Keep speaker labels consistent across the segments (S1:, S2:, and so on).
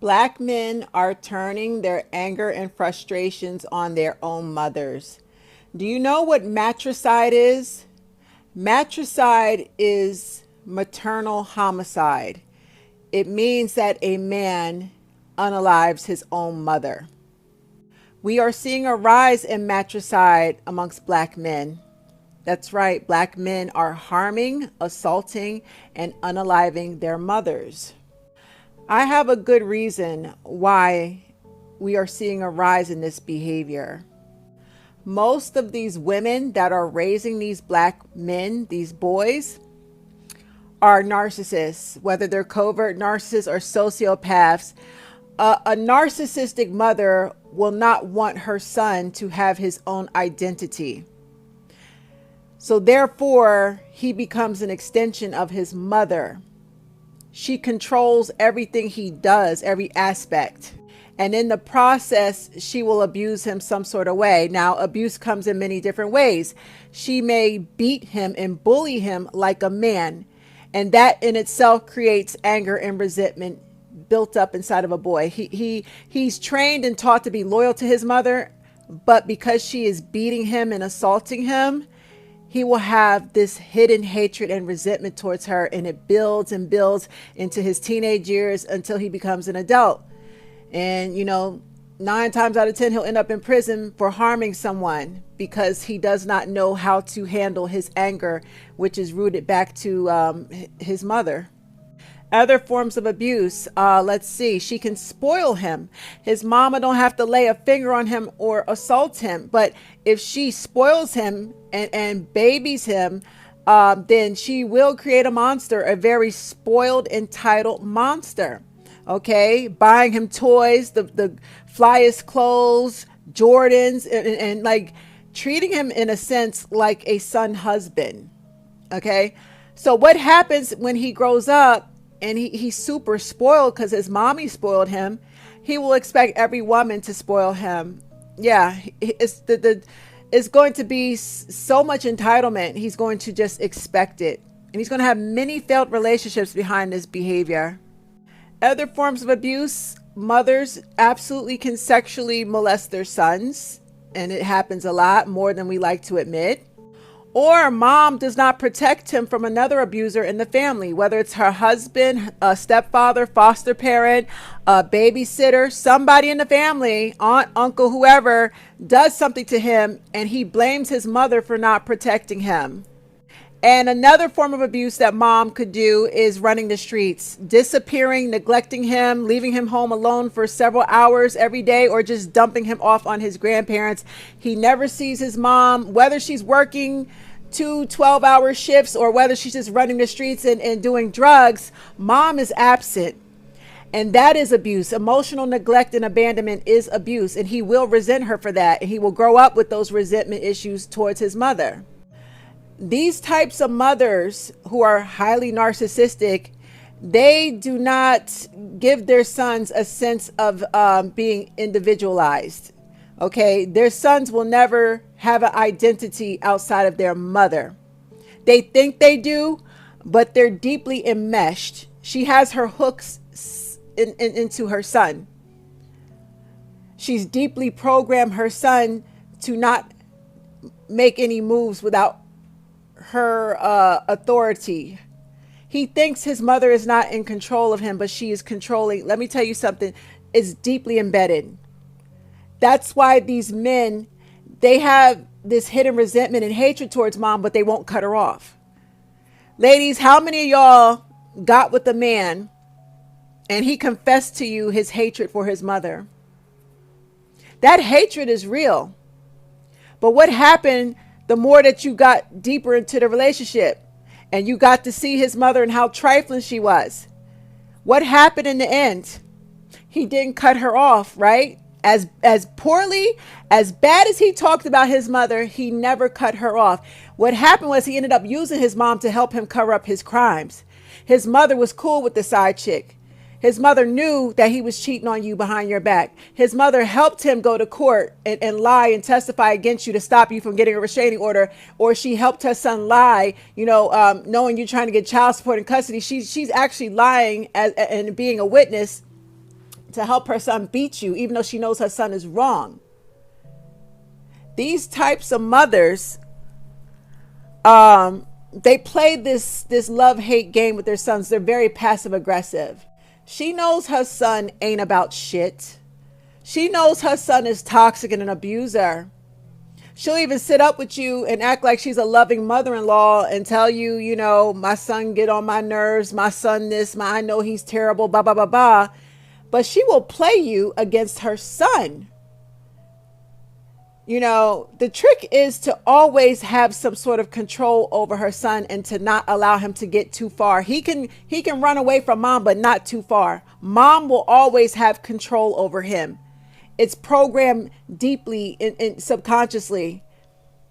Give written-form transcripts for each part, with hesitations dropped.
S1: Black men are turning their anger and frustrations on their own mothers. Do you know what matricide is? Matricide is maternal homicide. It means that a man unalives his own mother. We are seeing a rise in matricide amongst black men. That's right, black men are harming, assaulting, and unaliving their mothers. I have a good reason why we are seeing a rise in this behavior. Most of these women that are raising these black men, these boys, are narcissists, whether they're covert narcissists or sociopaths. A narcissistic mother will not want her son to have his own identity. So therefore, he becomes an extension of his mother. She controls everything he does, every aspect. And in the process, she will abuse him some sort of way. Now, abuse comes in many different ways. She may beat him and bully him like a man. And that in itself creates anger and resentment built up inside of a boy. He's trained and taught to be loyal to his mother, but because she is beating him and assaulting him, he will have this hidden hatred and resentment towards her, and it builds and builds into his teenage years until he becomes an adult. And, 9 times out of 10, he'll end up in prison for harming someone because he does not know how to handle his anger, which is rooted back to his mother. Other forms of abuse, let's see, she can spoil him. His mama don't have to lay a finger on him or assault him, but if she spoils him and babies him, then she will create a monster, a very spoiled, entitled monster. Okay, buying him toys, the flyest clothes, Jordans, and like treating him in a sense like a son husband. Okay, so what happens when he grows up and he's super spoiled because his mommy spoiled him? He will expect every woman to spoil him. Yeah, it's going to be so much entitlement. He's going to just expect it, and he's going to have many failed relationships behind this behavior. Other forms of abuse, mothers absolutely can sexually molest their sons, and it happens a lot, more than we like to admit. Or mom does not protect him from another abuser in the family, whether it's her husband, a stepfather, foster parent, a babysitter, somebody in the family, aunt, uncle, whoever, does something to him, and he blames his mother for not protecting him. And another form of abuse that mom could do is running the streets, disappearing, neglecting him, leaving him home alone for several hours every day, or just dumping him off on his grandparents. He never sees his mom, whether she's working 2 12-hour shifts or whether she's just running the streets and doing drugs. Mom is absent. And that is abuse. Emotional neglect and abandonment is abuse. And he will resent her for that. And he will grow up with those resentment issues towards his mother. These types of mothers who are highly narcissistic, they do not give their sons a sense of being individualized. Okay, their sons will never have an identity outside of their mother. They think they do, but they're deeply enmeshed. She has her hooks into her son. She's deeply programmed her son to not make any moves without her authority. He thinks his mother is not in control of him, but she is controlling. Let me tell you something. It's deeply embedded. That's why these men, they have this hidden resentment and hatred towards mom, but they won't cut her off. Ladies, how many of y'all got with a man and he confessed to you his hatred for his mother? That hatred is real. But what happened the more that you got deeper into the relationship and you got to see his mother and how trifling she was? What happened in the end? He didn't cut her off, right? As poorly, as bad as he talked about his mother, he never cut her off. What happened was he ended up using his mom to help him cover up his crimes. His mother was cool with the side chick. His mother knew that he was cheating on you behind your back. His mother helped him go to court and lie and testify against you to stop you from getting a restraining order. Or she helped her son lie, knowing you're trying to get child support and custody. She's actually lying and being a witness to help her son beat you, even though she knows her son is wrong. These types of mothers, they play this love-hate game with their sons. They're very passive aggressive. She knows her son ain't about shit. She knows her son is toxic and an abuser. She'll even sit up with you and act like she's a loving mother-in-law and tell you, you know, my son get on my nerves, my son this, I know he's terrible, blah, blah, blah, blah. But she will play you against her son. You know, the trick is to always have some sort of control over her son and to not allow him to get too far. He can run away from mom, but not too far. Mom will always have control over him. It's programmed deeply in subconsciously.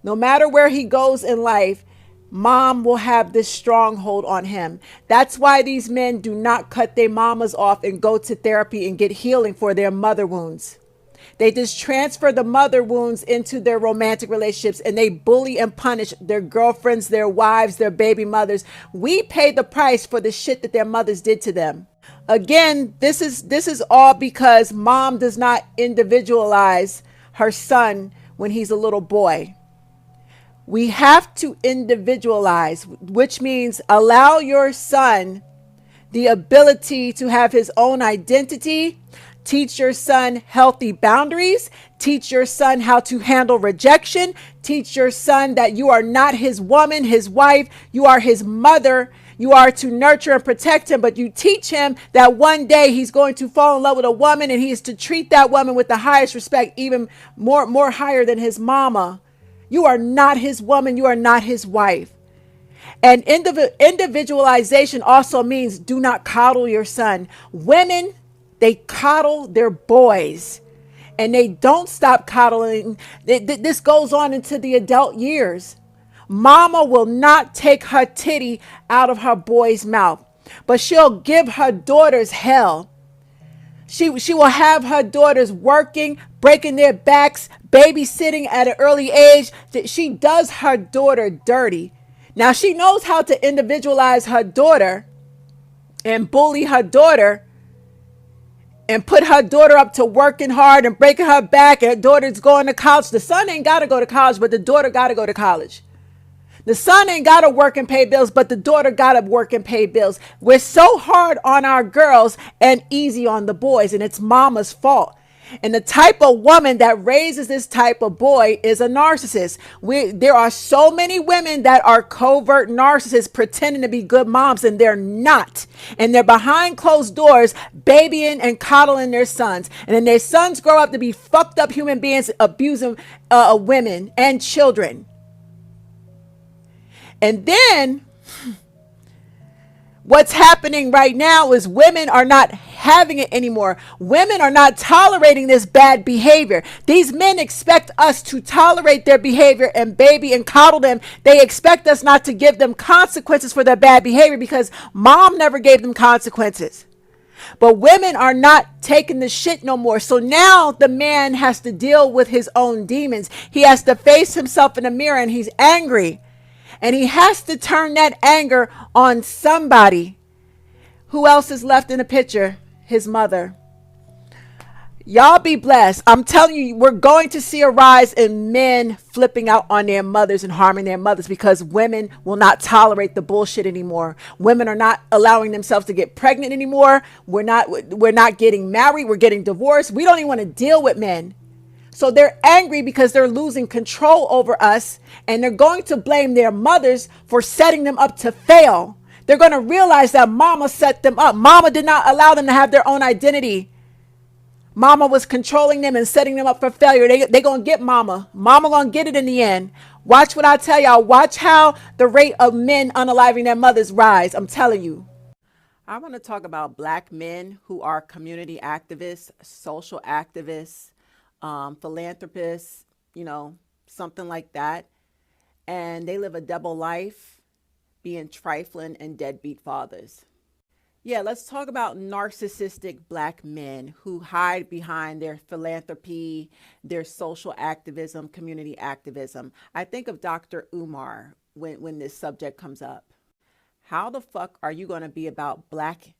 S1: No matter where he goes in life, mom will have this stronghold on him. That's why these men do not cut their mamas off and go to therapy and get healing for their mother wounds. They just transfer the mother wounds into their romantic relationships, and they bully and punish their girlfriends, their wives, their baby mothers. We pay the price for the shit that their mothers did to them. Again, this is all because mom does not individualize her son when he's a little boy. We have to individualize, which means allow your son the ability to have his own identity. Teach your son healthy boundaries. Teach your son how to handle rejection. Teach your son that you are not his woman, his wife. You are his mother. You are to nurture and protect him, but you teach him that one day he's going to fall in love with a woman and he is to treat that woman with the highest respect, even more higher than his mama. You are not his woman. You are not his wife. And individualization also means do not coddle your son. Women, they coddle their boys and they don't stop coddling. This goes on into the adult years. Mama will not take her titty out of her boy's mouth, but she'll give her daughters hell. She will have her daughters working, breaking their backs, babysitting at an early age. She does her daughter dirty. Now she knows how to individualize her daughter and bully her daughter and put her daughter up to working hard and breaking her back, and her daughter's going to college. The son ain't got to go to college, but the daughter got to go to college. The son ain't got to work and pay bills, but the daughter got to work and pay bills. We're so hard on our girls and easy on the boys, and it's mama's fault. And the type of woman that raises this type of boy is a narcissist. There are so many women that are covert narcissists pretending to be good moms, and they're not. And they're behind closed doors, babying and coddling their sons. And then their sons grow up to be fucked up human beings, abusing women and children. And then what's happening right now is women are not having it anymore. Women are not tolerating this bad behavior. These men expect us to tolerate their behavior and baby and coddle them. They expect us not to give them consequences for their bad behavior because mom never gave them consequences. But women are not taking the shit no more. So now the man has to deal with his own demons. He has to face himself in the mirror and he's angry. And he has to turn that anger on somebody. Who else is left in the picture? His mother. Y'all be blessed. I'm telling you, we're going to see a rise in men flipping out on their mothers and harming their mothers because women will not tolerate the bullshit anymore. Women are not allowing themselves to get pregnant anymore. We're not getting married. We're getting divorced. We don't even want to deal with men. So they're angry because they're losing control over us, and they're going to blame their mothers for setting them up to fail. They're going to realize that mama set them up. Mama did not allow them to have their own identity. Mama was controlling them and setting them up for failure. They're going to get mama. Mama going to get it in the end. Watch what I tell y'all. Watch how the rate of men unaliving their mothers rise. I'm telling you. I want to talk about Black men who are community activists, social activists, philanthropists, something like that. And they live a double life, being trifling and deadbeat fathers. Yeah, let's talk about narcissistic Black men who hide behind their philanthropy, their social activism, community activism. I think of Dr. Umar when this subject comes up. How the fuck are you going to be about Black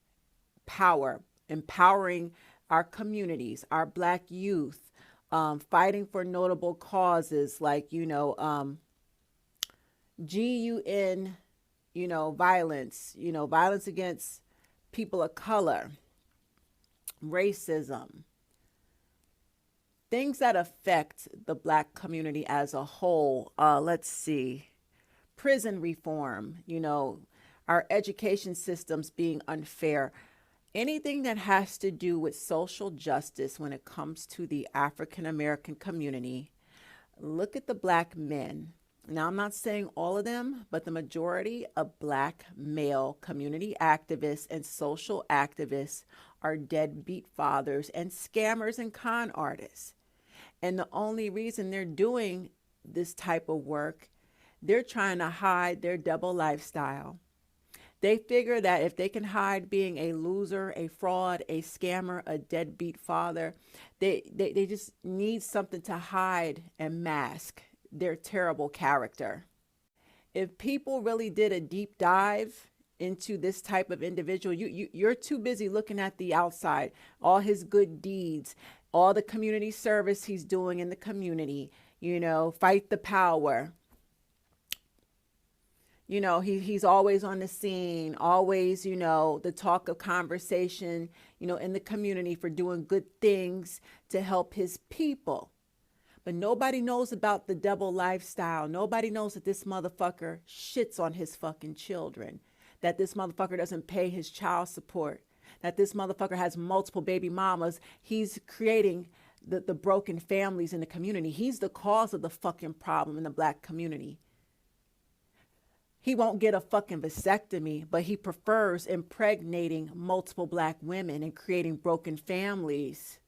S1: power, empowering our communities, our Black youth, fighting for notable causes like, GUN, violence, violence against people of color, racism, things that affect the Black community as a whole. Let's see, prison reform, our education systems being unfair, anything that has to do with social justice when it comes to the African American community. Look at the Black men. Now, I'm not saying all of them, but the majority of Black male community activists and social activists are deadbeat fathers and scammers and con artists. And the only reason they're doing this type of work, they're trying to hide their double lifestyle. They figure that if they can hide being a loser, a fraud, a scammer, a deadbeat father, they just need something to hide and mask their terrible character. If people really did a deep dive into this type of individual, you're too busy looking at the outside, all his good deeds, all the community service he's doing in the community, fight the power. He's always on the scene, always, the talk of conversation, in the community for doing good things to help his people. But nobody knows about the double lifestyle. Nobody knows that this motherfucker shits on his fucking children, that this motherfucker doesn't pay his child support, that this motherfucker has multiple baby mamas. He's creating the broken families in the community. He's the cause of the fucking problem in the Black community. He won't get a fucking vasectomy, but he prefers impregnating multiple Black women and creating broken families.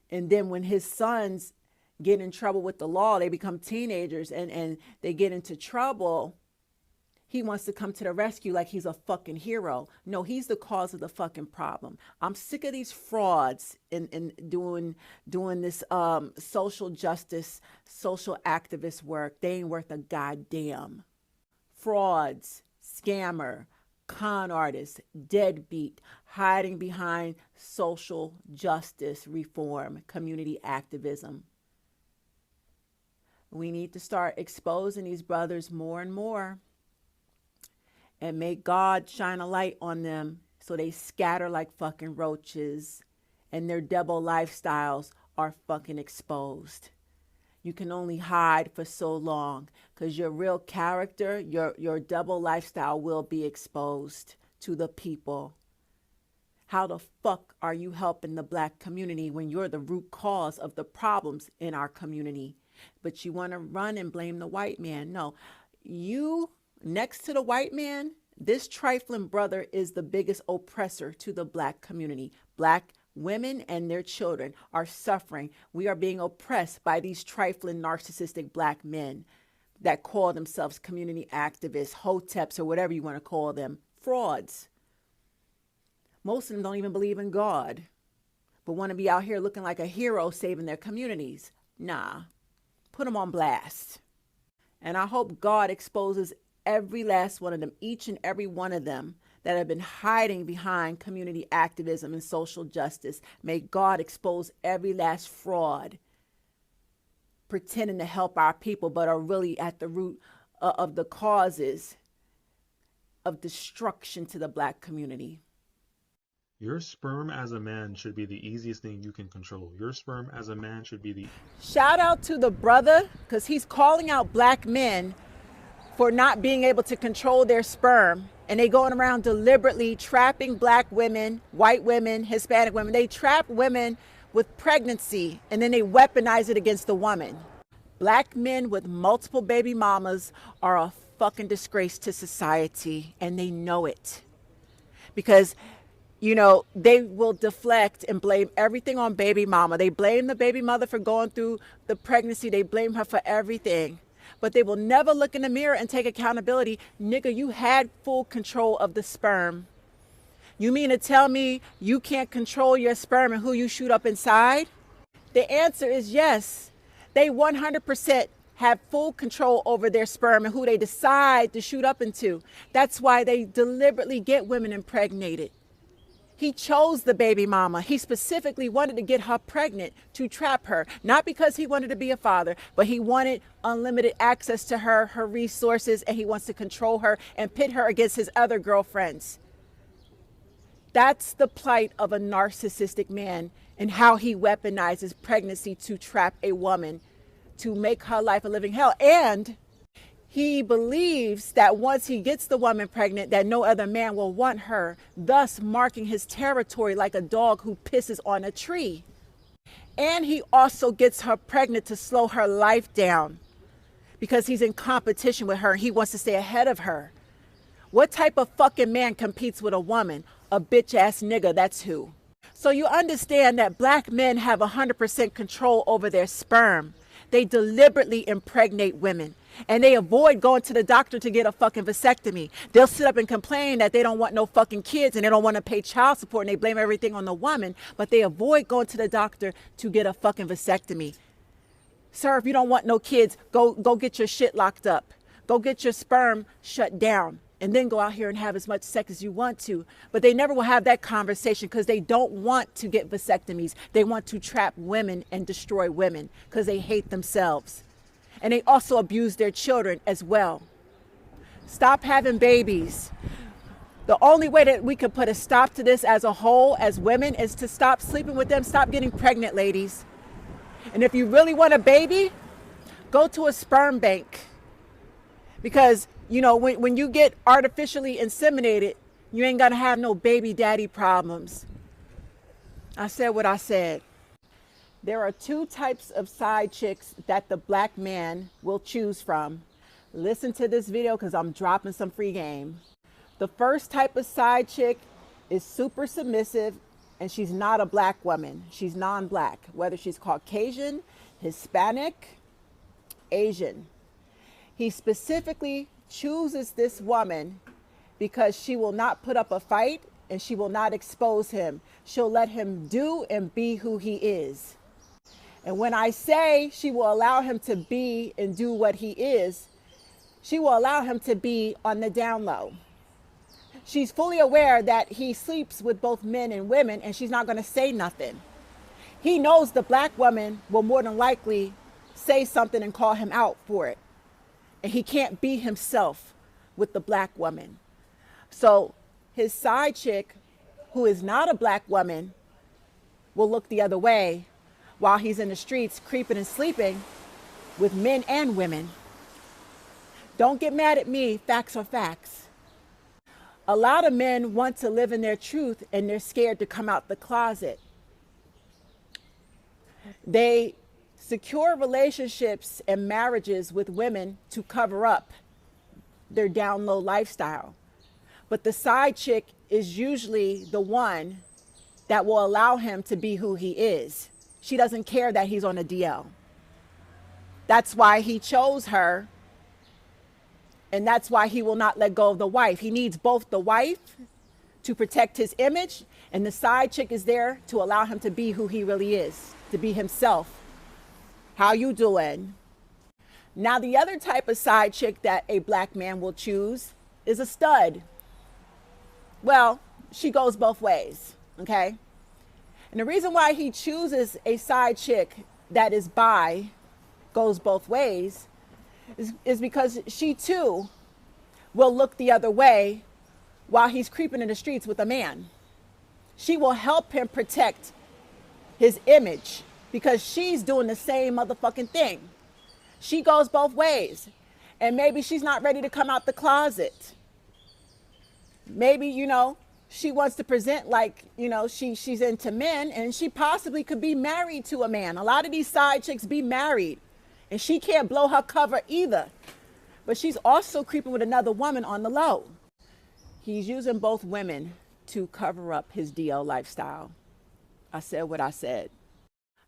S1: And then when his sons get in trouble with the law, they become teenagers and they get into trouble, he wants to come to the rescue like he's a fucking hero. No, he's the cause of the fucking problem. I'm sick of these frauds in doing this social justice, social activist work. They ain't worth a goddamn. Frauds, scammer, con artist, deadbeat, hiding behind social justice reform, community activism. We need to start exposing these brothers more and more and make God shine a light on them so they scatter like fucking roaches and their double lifestyles are fucking exposed. You can only hide for so long because your real character, your double lifestyle will be exposed to the people. How the fuck are you helping the Black community when you're the root cause of the problems in our community? But you want to run and blame the white man. No, you next to the white man, this trifling brother is the biggest oppressor to the Black community. Black women and their children are suffering. We are being oppressed by these trifling, narcissistic Black men that call themselves community activists, hoteps, or whatever you want to call them. Frauds. Most of them don't even believe in God, but want to be out here looking like a hero saving their communities. Nah, put them on blast. And I hope God exposes every last one of them, each and every one of them that have been hiding behind community activism and social justice. May God expose every last fraud pretending to help our people, but are really at the root of the causes of destruction to the Black community.
S2: Your sperm as a man should be the easiest thing you can control. Your sperm as a man should be the...
S1: Shout out to the brother, because he's calling out Black men for not being able to control their sperm. And they going around deliberately trapping Black women, white women, Hispanic women. They trap women with pregnancy and then they weaponize it against the woman. Black men with multiple baby mamas are a fucking disgrace to society, and they know it. Because they will deflect and blame everything on baby mama. They blame the baby mother for going through the pregnancy. They blame her for everything. But they will never look in the mirror and take accountability. Nigga, you had full control of the sperm. You mean to tell me you can't control your sperm and who you shoot up inside? The answer is yes. They 100% have full control over their sperm and who they decide to shoot up into. That's why they deliberately get women impregnated. He chose the baby mama. He specifically wanted to get her pregnant to trap her, not because he wanted to be a father, but he wanted unlimited access to her, her resources, and he wants to control her and pit her against his other girlfriends. That's the plight of a narcissistic man and how he weaponizes pregnancy to trap a woman, to make her life a living hell. And he believes that once he gets the woman pregnant, that no other man will want her, thus marking his territory like a dog who pisses on a tree. And he also gets her pregnant to slow her life down because he's in competition with her. He wants to stay ahead of her. What type of fucking man competes with a woman? A bitch ass nigga, that's who. So you understand that black men have 100% control over their sperm. They deliberately impregnate women. And they avoid going to the doctor to get a fucking vasectomy. They'll sit up and complain that they don't want no fucking kids and they don't want to pay child support and they blame everything on the woman, but they avoid going to the doctor to get a fucking vasectomy. Sir, if you don't want no kids, go get your shit locked up. Go get your sperm shut down and then go out here and have as much sex as you want to. But they never will have that conversation because they don't want to get vasectomies. They want to trap women and destroy women because they hate themselves. And they also abuse their children as well. Stop having babies. The only way that we can put a stop to this as a whole, as women, is to stop sleeping with them. Stop getting pregnant, ladies. And if you really want a baby, go to a sperm bank. Because, you know, when you get artificially inseminated, you ain't gonna have no baby daddy problems. I said what I said. There are two types of side chicks that the black man will choose from. Listen to this video because I'm dropping some free game. The first type of side chick is super submissive and she's not a black woman. She's non-black, whether she's Caucasian, Hispanic, Asian. He specifically chooses this woman because she will not put up a fight and she will not expose him. She'll let him do and be who he is. And when I say she will allow him to be and do what he is, she will allow him to be on the down low. She's fully aware that he sleeps with both men and women and she's not going to say nothing. He knows the black woman will more than likely say something and call him out for it. And he can't be himself with the black woman. So his side chick, who is not a black woman, will look the other way while he's in the streets creeping and sleeping with men and women. Don't get mad at me, facts are facts. A lot of men want to live in their truth and they're scared to come out the closet. They secure relationships and marriages with women to cover up their down low lifestyle. But the side chick is usually the one that will allow him to be who he is. She doesn't care that he's on a DL. That's why he chose her. And that's why he will not let go of the wife. He needs both the wife to protect his image, and the side chick is there to allow him to be who he really is, to be himself. How you doing? Now, the other type of side chick that a black man will choose is a stud. Well, she goes both ways, okay? And the reason why he chooses a side chick that is bi, goes both ways, is because she too will look the other way while he's creeping in the streets with a man. She will help him protect his image because she's doing the same motherfucking thing. She goes both ways. And maybe she's not ready to come out the closet. Maybe, you know, she wants to present like, you know, she's into men and she possibly could be married to a man. A lot of these side chicks be married and she can't blow her cover either. But she's also creeping with another woman on the low. He's using both women to cover up his DL lifestyle. I said what I said.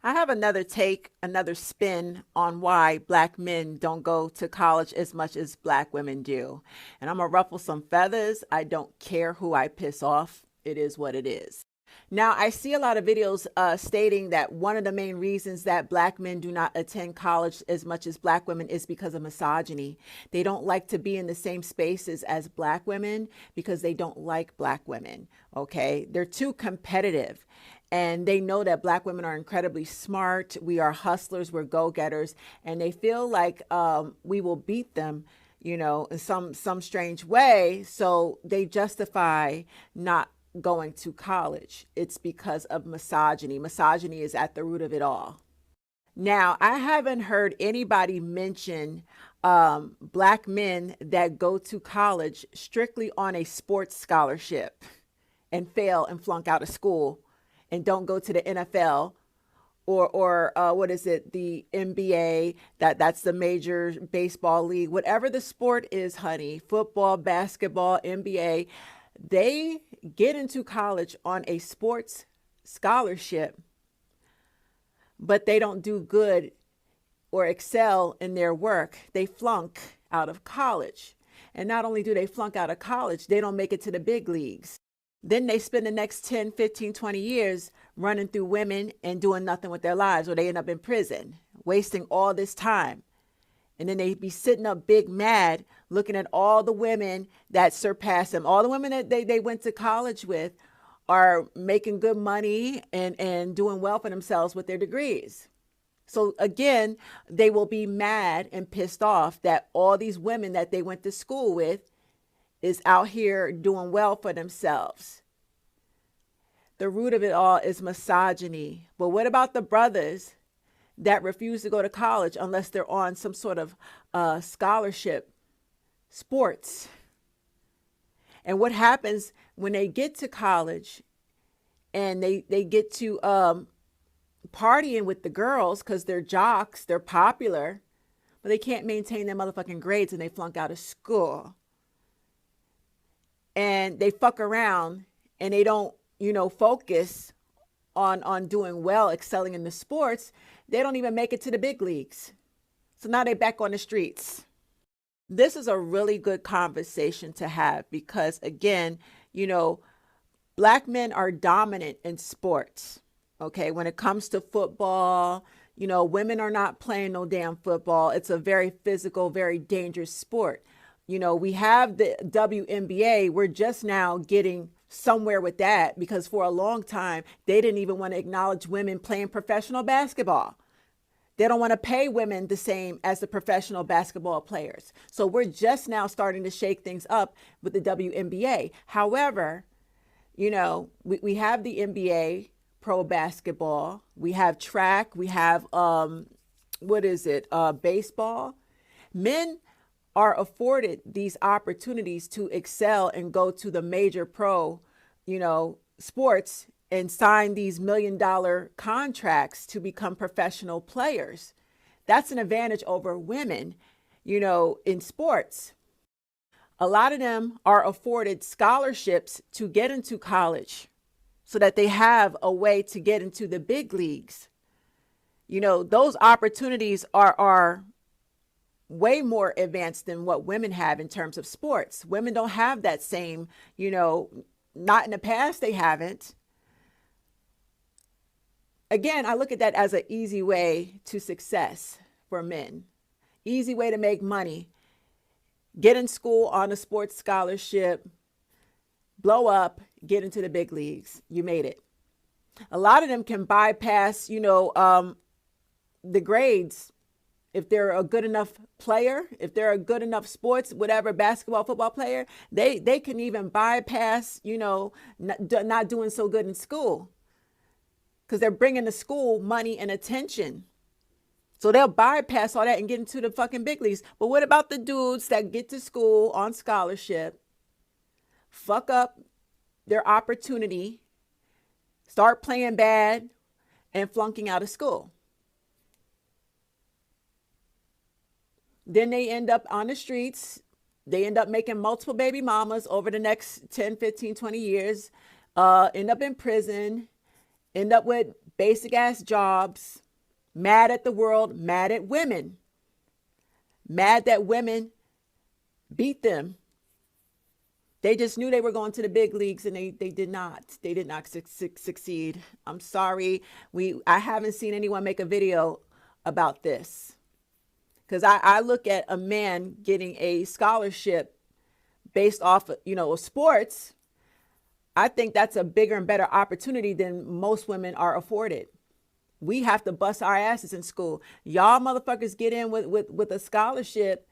S1: I have another take, another spin on why black men don't go to college as much as black women do. And I'm gonna ruffle some feathers. I don't care who I piss off. It is what it is. Now, I see a lot of videos stating that one of the main reasons that black men do not attend college as much as black women is because of misogyny. They don't like to be in the same spaces as black women because they don't like black women. Okay. They're too competitive. And they know that black women are incredibly smart. We are hustlers, we're go-getters, and they feel like we will beat them, in some strange way. So they justify not going to college. It's because of misogyny. Misogyny is at the root of it all. Now, I haven't heard anybody mention black men that go to college strictly on a sports scholarship and fail and flunk out of school and don't go to the NFL or what is it, the NBA, that's the major baseball league, whatever the sport is, honey, football, basketball, NBA, they get into college on a sports scholarship, but they don't do good or excel in their work. They flunk out of college. And not only do they flunk out of college, they don't make it to the big leagues. Then they spend the next 10, 15, 20 years running through women and doing nothing with their lives, or they end up in prison, wasting all this time. And then they be sitting up big mad, looking at all the women that surpass them. All the women that they went to college with are making good money and doing well for themselves with their degrees. So again, they will be mad and pissed off that all these women that they went to school with is out here doing well for themselves. The root of it all is misogyny. But what about the brothers that refuse to go to college unless they're on some sort of scholarship, sports? And what happens when they get to college and they get to partying with the girls because they're jocks, they're popular, but they can't maintain their motherfucking grades and they flunk out of school. And they fuck around and they don't, focus on doing well, excelling in the sports. They don't even make it to the big leagues. So now they're back on the streets. This is a really good conversation to have because, again, black men are dominant in sports. Okay, when it comes to football, women are not playing no damn football. It's a very physical, very dangerous sport. We have the WNBA. We're just now getting somewhere with that because for a long time, they didn't even want to acknowledge women playing professional basketball. They don't want to pay women the same as the professional basketball players. So we're just now starting to shake things up with the WNBA. However, we have the NBA, pro basketball, we have track, we have, baseball. Men are afforded these opportunities to excel and go to the major pro, sports and sign these $1 million contracts to become professional players. That's an advantage over women, in sports. A lot of them are afforded scholarships to get into college so that they have a way to get into the big leagues. Those opportunities are way more advanced than what women have in terms of sports. Women don't have that same, not in the past, they haven't. Again, I look at that as an easy way to success for men. Easy way to make money. Get in school on a sports scholarship, blow up, get into the big leagues. You made it. A lot of them can bypass, the grades. If they're a good enough player, if they're a good enough sports, whatever, basketball, football player, they can even bypass, not doing so good in school because they're bringing the school money and attention. So they'll bypass all that and get into the fucking big leagues. But what about the dudes that get to school on scholarship, fuck up their opportunity, start playing bad, and flunking out of school? Then they end up on the streets. They end up making multiple baby mamas over the next 10, 15, 20 years, end up in prison, end up with basic ass jobs, mad at the world, mad at women, mad that women beat them. They just knew they were going to the big leagues, and they did not. They did not succeed. I'm sorry. I haven't seen anyone make a video about this, because I look at a man getting a scholarship based off of, sports. I think that's a bigger and better opportunity than most women are afforded. We have to bust our asses in school. Y'all motherfuckers get in with a scholarship,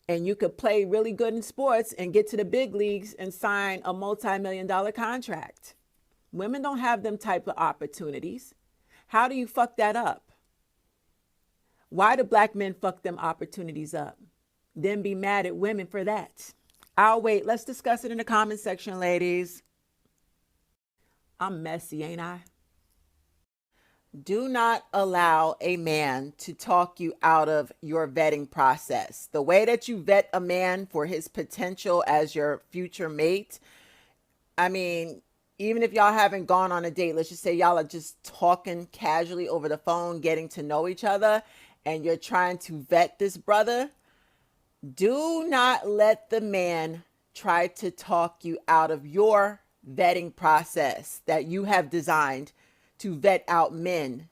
S1: and you could play really good in sports and get to the big leagues and sign a multi-million-dollar contract. Women don't have them type of opportunities. How do you fuck that up? Why do black men fuck them opportunities up? Then be mad at women for that. I'll wait. Let's discuss it in the comment section, ladies. I'm messy, ain't I? Do not allow a man to talk you out of your vetting process. The way that you vet a man for his potential as your future mate, I mean, even if y'all haven't gone on a date, let's just say y'all are just talking casually over the phone, getting to know each other, and you're trying to vet this brother, do not let the man try to talk you out of your vetting process that you have designed to vet out men,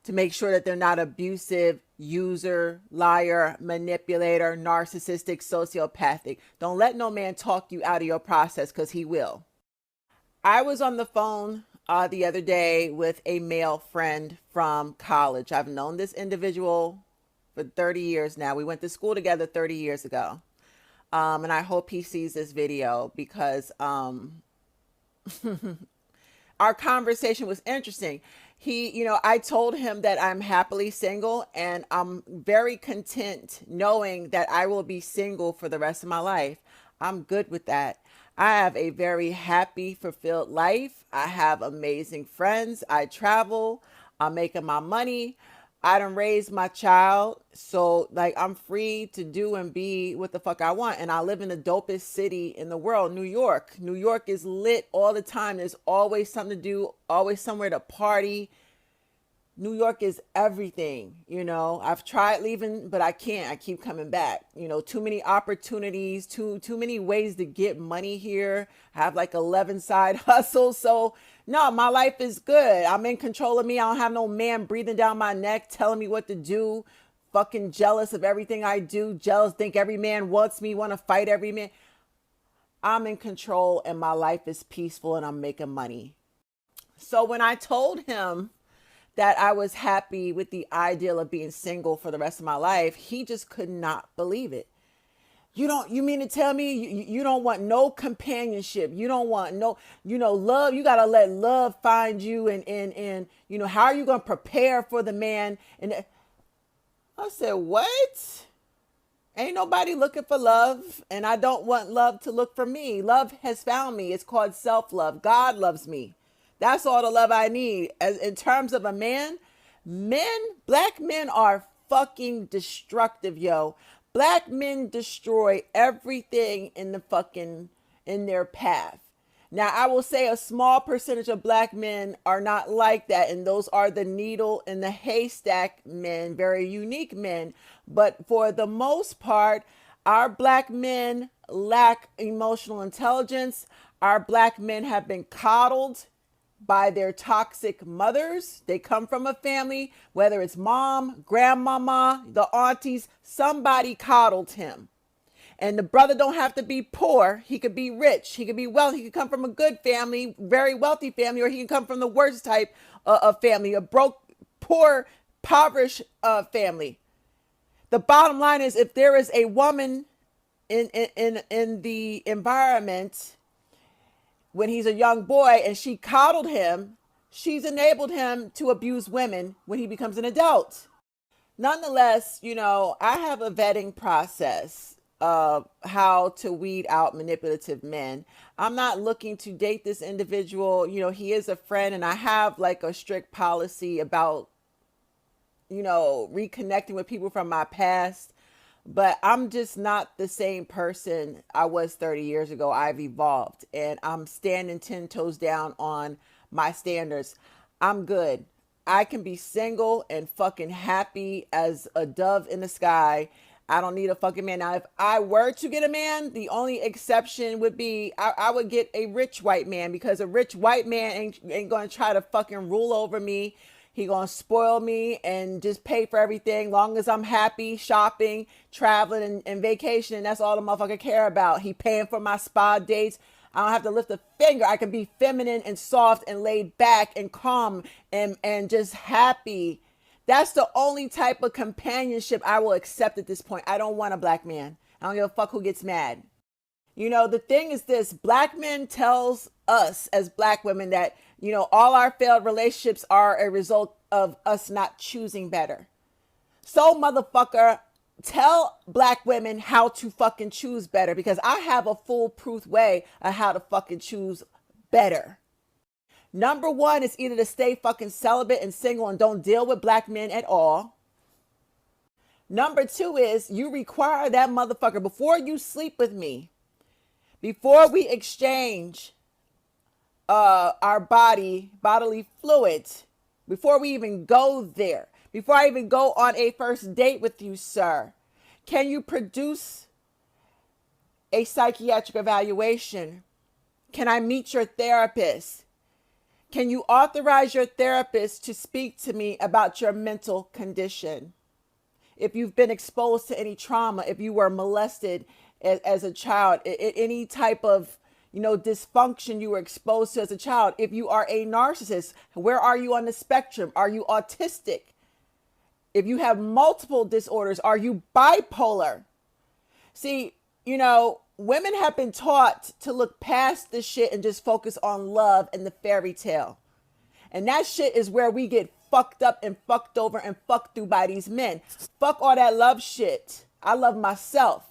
S1: to make sure that they're not abusive, user, liar, manipulator, narcissistic, sociopathic. Don't let no man talk you out of your process, because he will. I was on the phone the other day with a male friend from college. I've known this individual for 30 years now. We went to school together 30 years ago. And I hope he sees this video, because our conversation was interesting. I told him that I'm happily single, and I'm very content knowing that I will be single for the rest of my life. I'm good with that. I have a very happy, fulfilled life. I have amazing friends. I travel. I'm making my money. I done raised my child. So I'm free to do and be what the fuck I want. And I live in the dopest city in the world, New York. New York is lit all the time. There's always something to do, always somewhere to party. New York is everything. I've tried leaving, but I can't. I keep coming back. Too many opportunities, too many ways to get money here. I have 11 side hustles. So no, my life is good. I'm in control of me. I don't have no man breathing down my neck, telling me what to do. Fucking jealous of everything I do. Jealous, think every man wants me, want to fight every man. I'm in control, and my life is peaceful, and I'm making money. So when I told him that I was happy with the ideal of being single for the rest of my life, he just could not believe it. You mean to tell me you don't want no companionship? You don't want no, love. You got to let love find you. And how are you going to prepare for the man? And I said, what? Ain't nobody looking for love. And I don't want love to look for me. Love has found me. It's called self-love. God loves me. That's all the love I need. As in terms of a man, black men are fucking destructive, yo. Black men destroy everything in their path. Now, I will say a small percentage of black men are not like that, and those are the needle in the haystack men, very unique men. But for the most part, our black men lack emotional intelligence. Our black men have been coddled by their toxic mothers. They come from a family, whether it's mom, grandmama, the aunties, somebody coddled him. And the brother don't have to be poor. He could be rich. He could be wealthy. He could come from a good family, very wealthy family, or he can come from the worst type of family, a broke, poor, impoverished family. The bottom line is, if there is a woman in the environment when he's a young boy and she coddled him, she's enabled him to abuse women when he becomes an adult. Nonetheless, I have a vetting process of how to weed out manipulative men. I'm not looking to date this individual. He is a friend, and I have a strict policy about, reconnecting with people from my past. But I'm just not the same person I was 30 years ago. I've evolved, and I'm standing 10 toes down on my standards. I'm good. I can be single and fucking happy as a dove in the sky. I don't need a fucking man. Now, if I were to get a man, the only exception would be I would get a rich white man, because a rich white man ain't going to try to fucking rule over me. He gonna spoil me and just pay for everything, long as I'm happy, shopping, traveling, and vacationing. That's all the motherfucker care about. He paying for my spa dates. I don't have to lift a finger. I can be feminine and soft and laid back and calm and just happy. That's the only type of companionship I will accept at this point. I don't want a black man. I don't give a fuck who gets mad. You know, the thing is this: black men tells us as black women that, you know, all our failed relationships are a result of us not choosing better. So, motherfucker, tell black women how to fucking choose better, because I have a foolproof way of how to fucking choose better. Number one is either to stay fucking celibate and single and don't deal with black men at all. Number two is you require that motherfucker, before you sleep with me, before we exchange our bodily fluids, before we even go there, before I even go on a first date with you, sir, can you produce a psychiatric evaluation? Can I meet your therapist? Can you authorize your therapist to speak to me about your mental condition? If you've been exposed to any trauma, if you were molested as a child, any type of, you know, dysfunction you were exposed to as a child, if you are a narcissist, where are you on the spectrum? Are you autistic? If you have multiple disorders, are you bipolar? See, you know, women have been taught to look past this shit and just focus on love and the fairy tale. And that shit is where we get fucked up and fucked over and fucked through by these men. Fuck all that love shit. I love myself.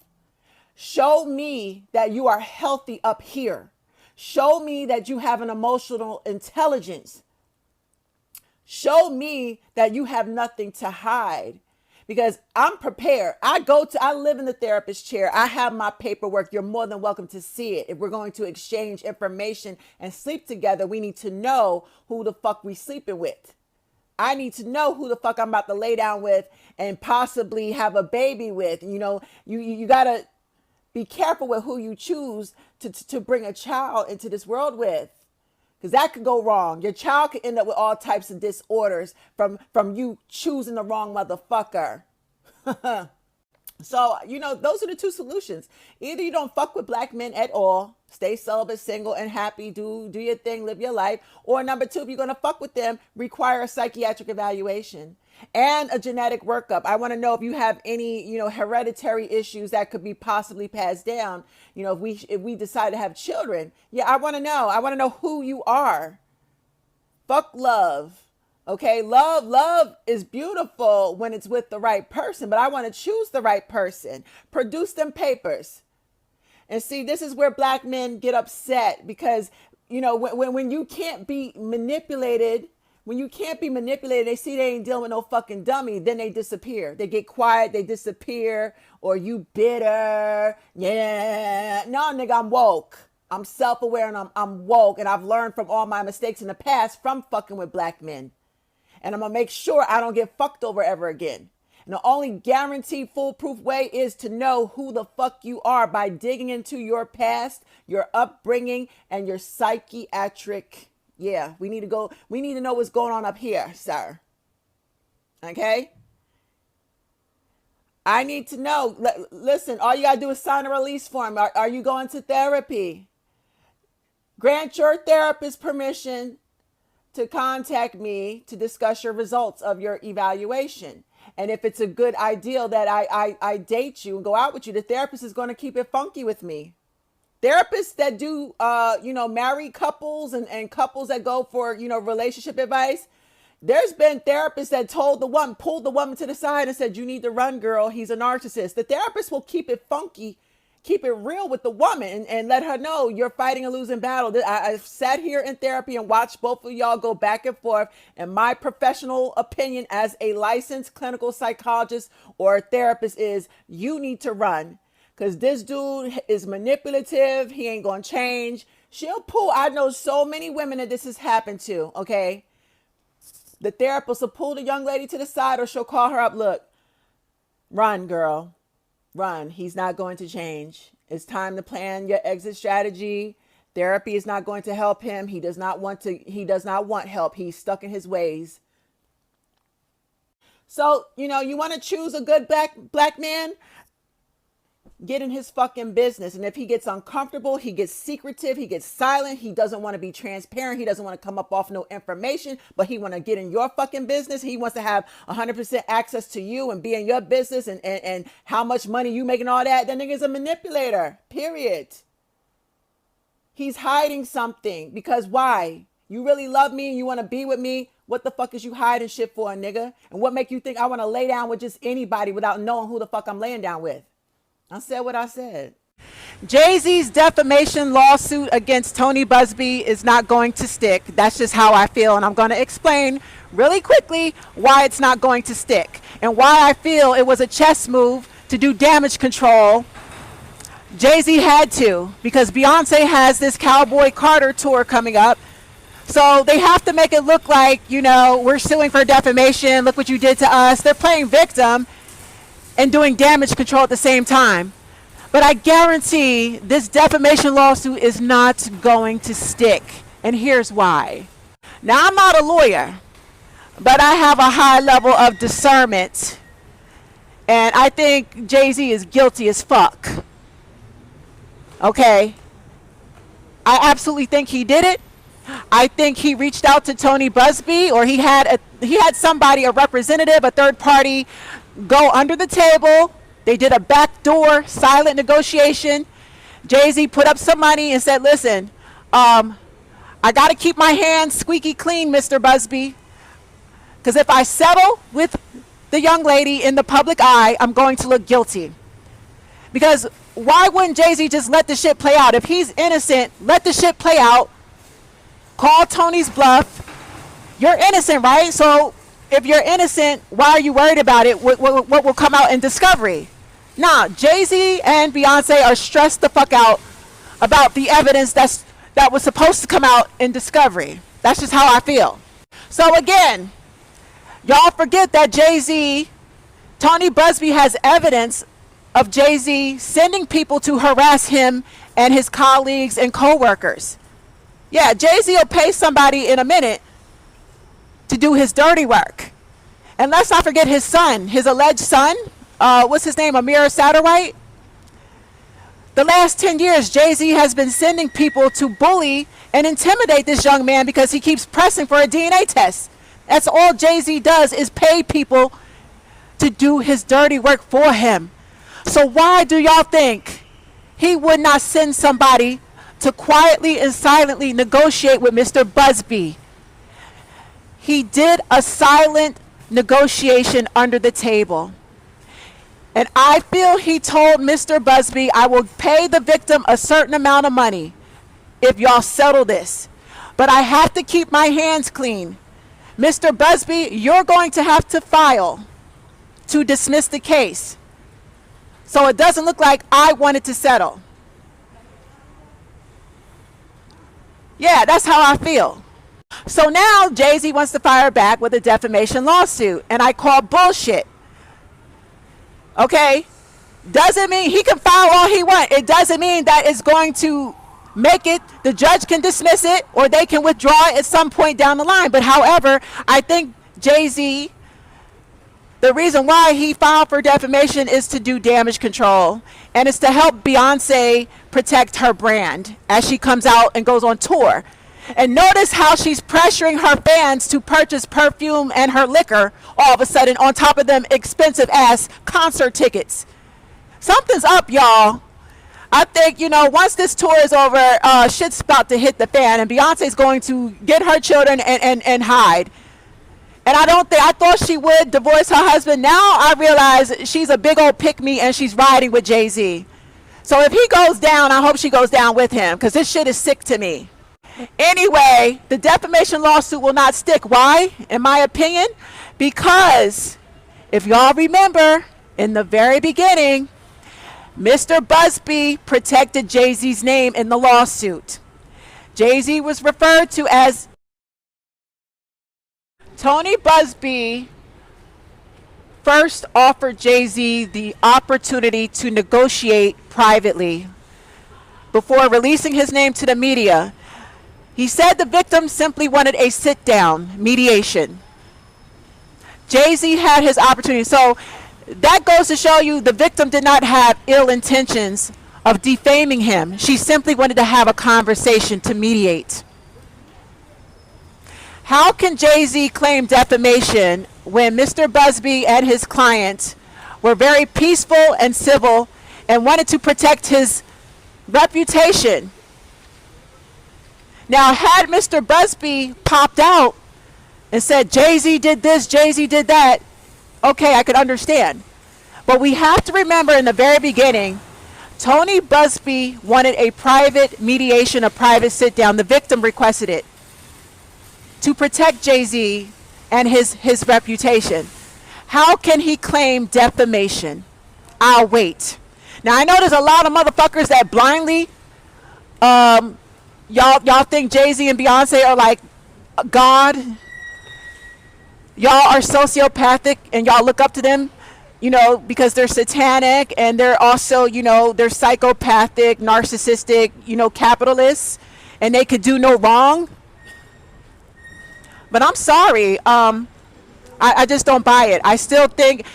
S1: Show me that you are healthy up here. Show me that you have an emotional intelligence. Show me that you have nothing to hide, because I'm prepared. I live in the therapist chair. I have my paperwork. You're more than welcome to see it. If we're going to exchange information and sleep together, we need to know who the fuck we sleeping with. I need to know who the fuck I'm about to lay down with and possibly have a baby with. You know, you gotta be careful with who you choose to bring a child into this world with, because that could go wrong. Your child could end up with all types of disorders from you choosing the wrong motherfucker. So, you know, those are the two solutions. Either you don't fuck with black men at all, stay celibate, single, and happy, do your thing, live your life. Or number two, if you're going to fuck with them, require a psychiatric evaluation and a genetic workup. I want to know if you have any, you know, hereditary issues that could be possibly passed down. You know, if we decide to have children. Yeah, I want to know. I want to know who you are. Fuck love. Okay, love is beautiful when it's with the right person, but I want to choose the right person. Produce them papers. And see, this is where black men get upset, because, you know, when you can't be manipulated, they see they ain't dealing with no fucking dummy, then they disappear. They get quiet, they disappear, or you bitter. Yeah, no, nigga, I'm woke. I'm self-aware and I'm woke, and I've learned from all my mistakes in the past from fucking with black men. And I'm going to make sure I don't get fucked over ever again. And the only guaranteed foolproof way is to know who the fuck you are by digging into your past, your upbringing, and your psychiatric. Yeah, we need to know what's going on up here, sir. Okay? I need to know. Listen, all you got to do is sign a release form. Are you going to therapy? Grant your therapist permission to contact me to discuss your results of your evaluation. And if it's a good idea that I date you and go out with you, the therapist is going to keep it funky with me. Therapists that do, married couples and couples that go for, relationship advice. There's been therapists that pulled the woman to the side and said, you need to run, girl. He's a narcissist. The therapist will keep it funky, keep it real with the woman and let her know you're fighting a losing battle. I've sat here in therapy and watched both of y'all go back and forth. And my professional opinion as a licensed clinical psychologist or therapist is you need to run, because this dude is manipulative. He ain't going to change. I know so many women that this has happened to, okay? The therapist will pull the young lady to the side, or she'll call her up. Look, run, girl. Run. He's not going to change. It's time to plan your exit strategy. Therapy is not going to help him. He does not want help. He's stuck in his ways. So, you want to choose a good black man? Get in his fucking business. And if he gets uncomfortable, he gets secretive, he gets silent, he doesn't want to be transparent, he doesn't want to come up off no information, but he want to get in your fucking business. He wants to have 100% access to you and be in your business and how much money you making, all that. That nigga's a manipulator, period. He's hiding something. Because why? You really love me and you want to be with me? What the fuck is you hiding shit for, nigga? And what make you think I want to lay down with just anybody without knowing who the fuck I'm laying down with? I said what I said. Jay-Z's defamation lawsuit against Tony Buzbee is not going to stick. That's just how I feel. And I'm going to explain really quickly why it's not going to stick and why I feel it was a chess move to do damage control. Jay-Z had to, because Beyonce has this Cowboy Carter tour coming up. So they have to make it look like, we're suing for defamation. Look what you did to us. They're playing victim and doing damage control at the same time. But I guarantee this defamation lawsuit is not going to stick. And here's why. Now, I'm not a lawyer, but I have a high level of discernment. And I think Jay-Z is guilty as fuck. Okay? I absolutely think he did it. I think he reached out to Tony Buzbee, or he had somebody, a representative, a third party, go under the table. They did a backdoor silent negotiation. Jay-Z put up some money and said, listen, I got to keep my hands squeaky clean, Mr. Buzbee, because if I settle with the young lady in the public eye, I'm going to look guilty. Because why wouldn't Jay-Z just let the shit play out? If he's innocent, let the shit play out. Call Tony's bluff. You're innocent, right? So if you're innocent, why are you worried about it? What will come out in discovery? Nah, Jay-Z and Beyonce are stressed the fuck out about the evidence that was supposed to come out in discovery. That's just how I feel. So again, y'all forget that Tony Buzbee has evidence of Jay-Z sending people to harass him and his colleagues and co-workers. Yeah, Jay-Z will pay somebody in a minute to do his dirty work. And let's not forget his son, his alleged son. What's his name? Amir Satterwhite. The last 10 years, Jay-Z has been sending people to bully and intimidate this young man because he keeps pressing for a DNA test. That's all Jay-Z does, is pay people to do his dirty work for him. So why do y'all think he would not send somebody to quietly and silently negotiate with Mr. Buzbee? He did a silent negotiation under the table. And I feel he told Mr. Buzbee, I will pay the victim a certain amount of money if y'all settle this. But I have to keep my hands clean. Mr. Buzbee, you're going to have to file to dismiss the case. So it doesn't look like I wanted to settle. Yeah, that's how I feel. So now Jay-Z wants to fire back with a defamation lawsuit, and I call bullshit. Okay? Doesn't mean he can file all he wants. It doesn't mean that it's going to make it, the judge can dismiss it, or they can withdraw it at some point down the line. But however, I think Jay-Z, the reason why he filed for defamation is to do damage control, and it's to help Beyonce protect her brand as she comes out and goes on tour. And notice how she's pressuring her fans to purchase perfume and her liquor all of a sudden, on top of them expensive ass concert tickets. Something's up, y'all. I think, once this tour is over, shit's about to hit the fan, and Beyonce's going to get her children and hide. And I thought she would divorce her husband. Now I realize she's a big old pick-me and she's riding with Jay-Z. So if he goes down, I hope she goes down with him, because this shit is sick to me. Anyway, the defamation lawsuit will not stick. Why? In my opinion, because if y'all remember, in the very beginning, Mr. Buzbee protected Jay-Z's name in the lawsuit. Jay-Z was referred to as Tony Buzbee first offered Jay-Z the opportunity to negotiate privately before releasing his name to the media. He said the victim simply wanted a sit-down mediation. Jay-Z had his opportunity. So that goes to show you the victim did not have ill intentions of defaming him. She simply wanted to have a conversation to mediate. How can Jay-Z claim defamation when Mr. Busby and his client were very peaceful and civil and wanted to protect his reputation? Now, had Mr. Busby popped out and said, Jay-Z did this, Jay-Z did that, okay, I could understand. But we have to remember in the very beginning, Tony Busby wanted a private mediation, a private sit down. The victim requested it to protect Jay-Z and his reputation. How can he claim defamation? I'll wait. Now, I know there's a lot of motherfuckers that blindly, y'all think Jay-Z and Beyonce are like God. Y'all are sociopathic and y'all look up to them, you know, because they're satanic, and they're also, you know, they're psychopathic, narcissistic, you know, capitalists, and they could do no wrong. But I'm sorry, I just don't buy it. I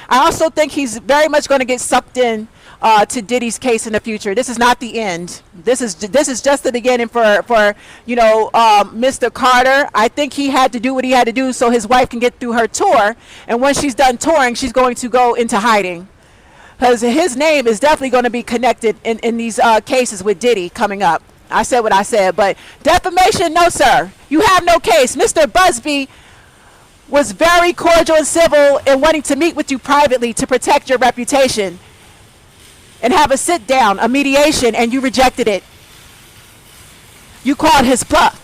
S1: also think he's very much going to get sucked in to Diddy's case in the future. This is not the end. This is just the beginning for you know, Mr. Carter. I think he had to do what he had to do so his wife can get through her tour, and when she's done touring, she's going to go into hiding, because his name is definitely going to be connected in these cases with Diddy coming up. I said what I said, but defamation, no sir, you have no case. Mr. Busby was very cordial and civil in wanting to meet with you privately to protect your reputation and have a sit down, a mediation, and you rejected it. You called his bluff.